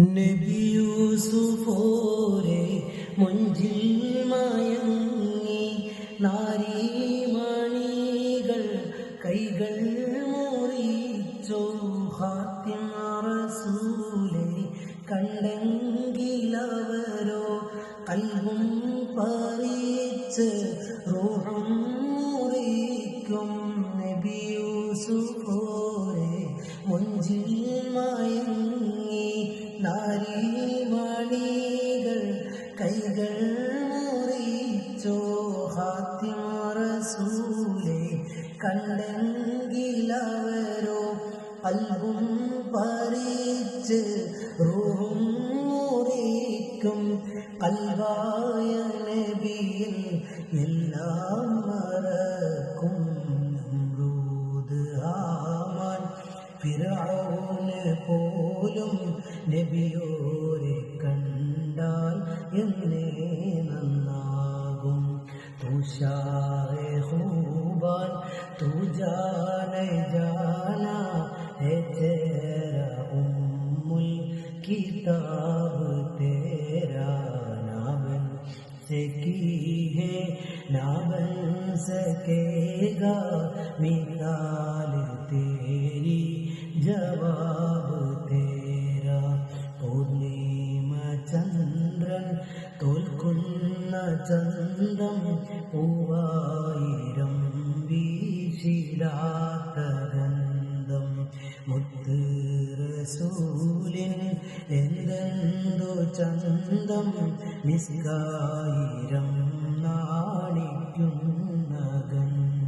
നബി യൂസുഫോരെ മുഞ്ചിൽ മയങ്ങി നാരീമണികൾ കൈകൾ മുറിച്ചോ ഹാത്തിം റസൂലെ കണ്ടെങ്കിലവരോ കൽബും പറിച്ച് റൂഹും മുറിക്കും. നബി യൂസുഫോരെ മുഞ്ചിൽ മയങ്ങി നാരീമണികൾ കൈകൾ മുറിച്ചോ ഹാത്തിം റസൂലെ കണ്ടെങ്കിലവരോ കൽബും പറിച്ച് റൂഹും മുറിക്കും. കൽബായ നബിയിൽ എല്ലാം മറക്കും. നമ്രൂദ് ഹാമാൻ ഫിർഔന് പോലും നബിയോരെ കണ്ടാൽ എന്നേ നന്നാകും. തുഷാറെ ഹൂബാൻ തുജാനെ ജാനാ ഹേ തേരാ ഉമ്മുൽ കിതാബ് തേരാ നാബൻ സकी है ना बन सकेगा मिसाल तेरी जवाब तेरा. പൂർണിമ ചന്ദ്രൻ തോൽക്കുന്ന ചന്തം പൂവായിരം വീശിടാത്ത ഗന്ധം. മുത്ത് റസൂലിൻ എന്തെന്തോ ചന്തം മിസ്കായിരം നാണിക്കുന്ന ഗന്ധം.